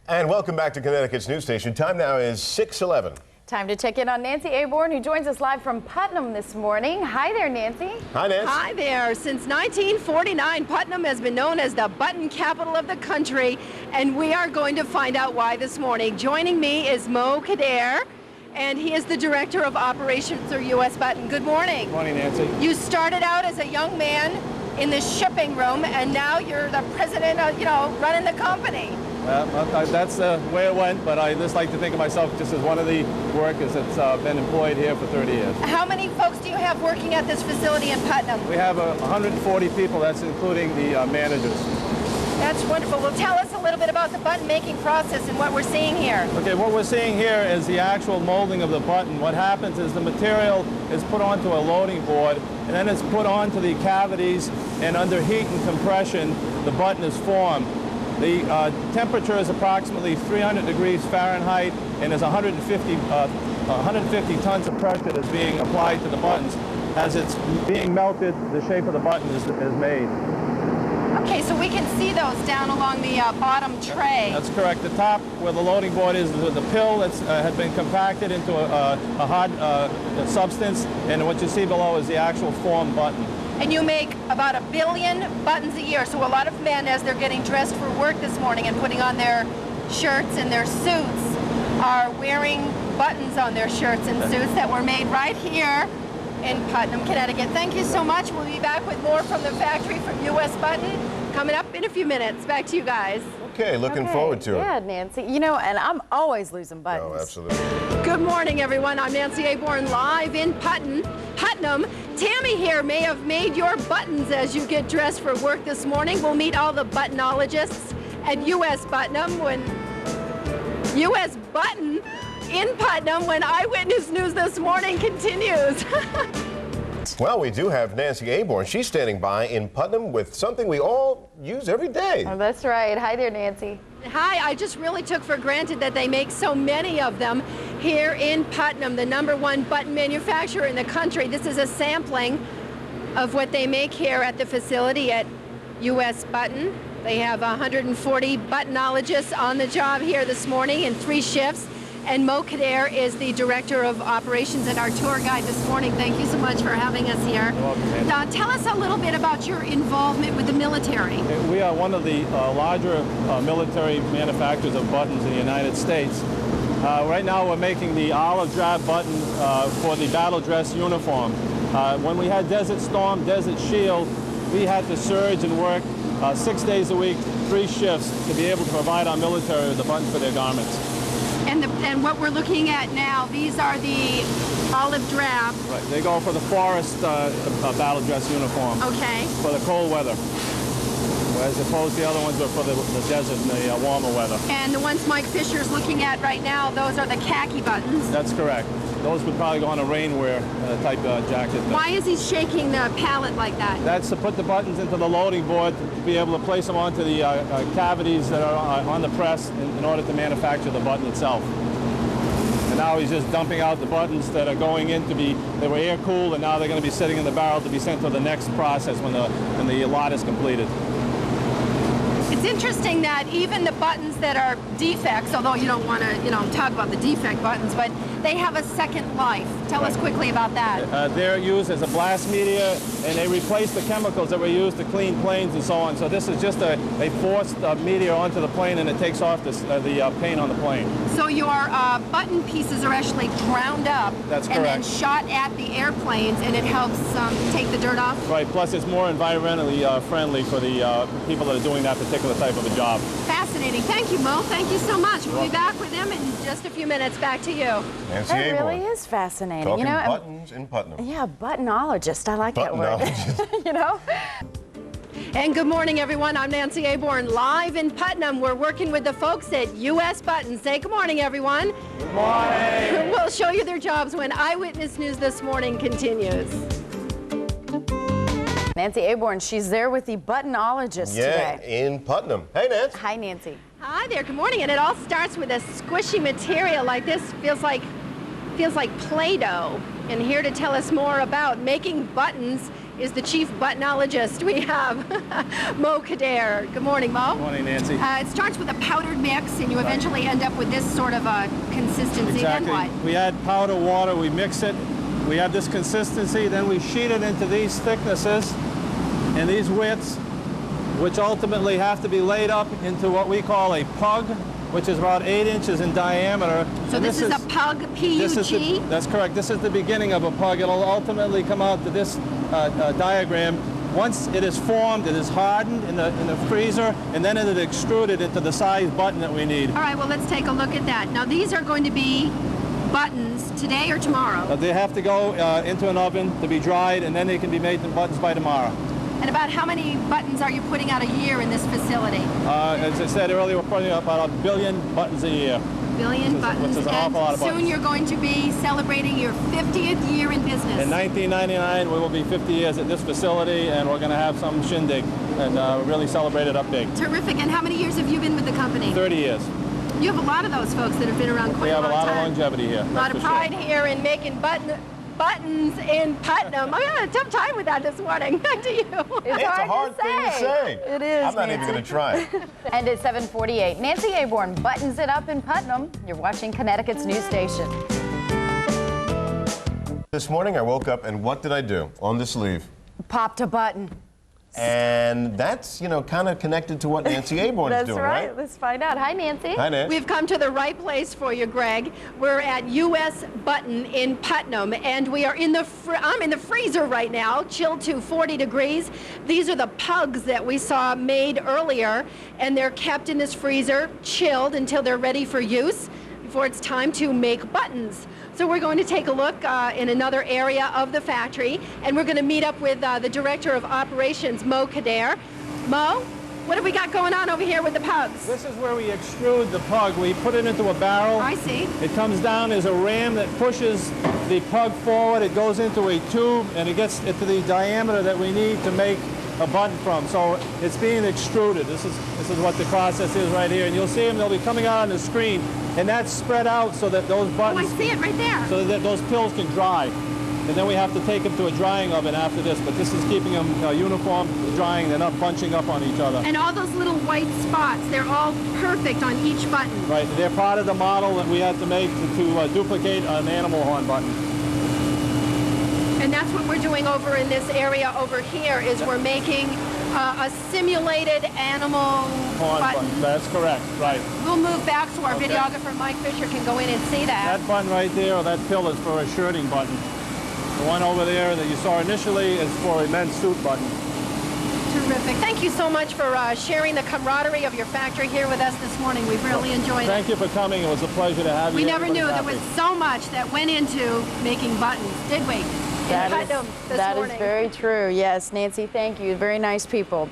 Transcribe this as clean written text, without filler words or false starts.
And welcome back to Connecticut's news station. Time now is 6:11. Time to check in on Nancy Aborn, who joins us live from Putnam this morning. Hi there, Nancy. Hi, Nancy. Hi there. Since 1949, Putnam has been known as the button capital of the country, and we are going to find out why this morning. Joining me is Mo Kader, and he is the Director of Operations for U.S. Button. Good morning. Good morning, Nancy. You started out as a young man in the shipping room, and now you're the president of, running the company. That's the way it went, but I just like to think of myself just as one of the workers that's been employed here for 30 years. How many folks do you have working at this facility in Putnam? We have 140 people, that's including the managers. That's wonderful. Well, tell us a little bit about the button making process and what we're seeing here. Okay, what we're seeing here is the actual molding of the button. What happens is the material is put onto a loading board, and then it's put onto the cavities, and under heat and compression, the button is formed. The temperature is approximately 300 degrees Fahrenheit, and there's 150 tons of pressure that's being applied to the buttons. As it's being melted, the shape of the button is made. Okay, so we can see those down along the bottom tray. That's correct. The top where the loading board is, the pill that's had been compacted into a hard substance, and what you see below is the actual formed button. And you make about 1 billion buttons a year, so a lot of men, as they're getting dressed for work this morning and putting on their shirts and their suits, are wearing buttons on their shirts and suits that were made right here in Putnam, Connecticut. Thank you so much. We'll be back with more from the factory from U.S. Button coming up in a few minutes. Back to you guys. Okay, looking forward to it. Yeah, Nancy. And I'm always losing buttons. Oh, absolutely. Good morning, everyone. I'm Nancy Aborn, live in Putnam. Tammy here may have made your buttons as you get dressed for work this morning. We'll meet all the buttonologists at U.S. Putnam when U.S. Button in Putnam when Eyewitness News this morning continues. Well, we do have Nancy Aborn. She's standing by in Putnam with something we all use every day. Oh, that's right. Hi there, Nancy. Hi, I just really took for granted that they make so many of them here in Putnam, the #1 button manufacturer in the country. This is a sampling of what they make here at the facility at U.S. Button. They have 140 buttonologists on the job here this morning in 3 shifts. And Mo Kader is the Director of Operations and our tour guide this morning. Thank you so much for having us here. You're welcome, tell us a little bit about your involvement with the military. We are one of the larger military manufacturers of buttons in the United States. Right now we're making the olive drab button for the battle dress uniform. When we had Desert Storm, Desert Shield, we had to surge and work 6 days a week, 3 shifts to be able to provide our military with the buttons for their garments. And what we're looking at now, these are the olive drab. Right, they go for the forest battle dress uniform. Okay. For the cold weather. As opposed to the other ones are for the desert and the warmer weather. And the ones Mike Fisher's looking at right now, those are the khaki buttons. That's correct. Those would probably go on a rainwear type jacket. Why is he shaking the pallet like that? That's to put the buttons into the loading board to be able to place them onto the cavities that are on the press in order to manufacture the button itself. And now he's just dumping out the buttons that are going in they were air cooled, and now they're going to be sitting in the barrel to be sent to the next process when the lot is completed. It's interesting that even the buttons that are defects, although you don't want to, talk about the defect buttons, but they have a second life. Tell us quickly about that. They're used as a blast media, and they replace the chemicals that were used to clean planes and so on. So this is just a forced media onto the plane, and it takes off the paint on the plane. So your button pieces are actually ground up. That's correct. And then shot at the airplanes, and it helps take the dirt off? Right, plus it's more environmentally friendly for the people that are doing that particular type of a job. Fascinating. Thank you, Mo. Thank you so much. We'll be back with him in just a few minutes. Back to you. Nancy That Aborn. really is fascinating. Talking buttons in Putnam. Yeah, buttonologist. I like that word. And good morning, everyone. I'm Nancy Aborn, live in Putnam. We're working with the folks at U.S. Button. Say good morning, everyone. Good morning. We'll show you their jobs when Eyewitness News this morning continues. Nancy Aborn, she's there with the buttonologist today. In Putnam. Hey, Nancy. Hi, Nancy. Hi there. Good morning. And it all starts with a squishy material like this. Feels like feels like Play-Doh. And here to tell us more about making buttons is the chief buttonologist. We have Mo Kader. Good morning, Mo. Good morning, Nancy. It starts with a powdered mix, and you eventually end up with this sort of a consistency. Exactly. Then what? We add powder water, we mix it, we have this consistency, then we sheet it into these thicknesses and these widths, which ultimately have to be laid up into what we call a pug, which is about 8 inches in diameter. So and this is a pug, P-U-G? That's correct. This is the beginning of a pug. It'll ultimately come out to this diagram. Once it is formed, it is hardened in the freezer, and then it is extruded into the size button that we need. All right, well, let's take a look at that. Now, these are going to be buttons today or tomorrow? They have to go into an oven to be dried, and then they can be made into buttons by tomorrow. And about how many buttons are you putting out a year in this facility? As I said earlier, we're putting out about 1 billion buttons a year. Billion buttons. Which is an awful lot of buttons. Soon you're going to be celebrating your 50th year in business. In 1999, we will be 50 years at this facility, and we're going to have some shindig and really celebrate it up big. Terrific. And how many years have you been with the company? 30 years. You have a lot of those folks that have been around quite a long time. We have a lot of longevity here. A lot of pride here in making buttons in Putnam. I'm having a tough time with that this morning. Back to you. It's a hard thing to say. It is, I'm not even going to try it. And at 7:48, Nancy Aborn buttons it up in Putnam. You're watching Connecticut's news station. This morning I woke up and what did I do on the sleeve? Popped a button. And that's, you know, kind of connected to what Nancy Aborn is doing, right? That's right. Let's find out. Hi, Nancy. Hi, Nancy. We've come to the right place for you, Greg. We're at US Button in Putnam, and we are in the I'm in the freezer right now, chilled to 40 degrees. These are the pugs that we saw made earlier, and they're kept in this freezer, chilled until they're ready for use before it's time to make buttons. So we're going to take a look in another area of the factory, and we're going to meet up with the Director of Operations, Mo Kader. Mo, what have we got going on over here with the pugs? This is where we extrude the pug. We put it into a barrel. I see. It comes down as a ram that pushes the pug forward. It goes into a tube, and it gets it to the diameter that we need to make a button from. So it's being extruded. This is what the process is right here. And you'll see them, they'll be coming out on the screen. And that's spread out so that those buttons... Oh, I see it right there. So that those pills can dry. And then we have to take them to a drying oven after this. But this is keeping them uniform, drying. They're not bunching up on each other. And all those little white spots, they're all perfect on each button. Right. They're part of the model that we had to make to duplicate an animal horn button. And that's what we're doing over in this area over here, is we're making a simulated animal button. That's correct, right. We'll move back so our videographer Mike Fisher can go in and see that. That button right there, or that pill, is for a shirting button. The one over there that you saw initially is for a men's suit button. Terrific. Thank you so much for sharing the camaraderie of your factory here with us this morning. We've really enjoyed it. Thank you for coming. It was a pleasure to have you. We never knew there was so much that went into making buttons, did we? That is very true. Yes, Nancy, thank you. Very nice people.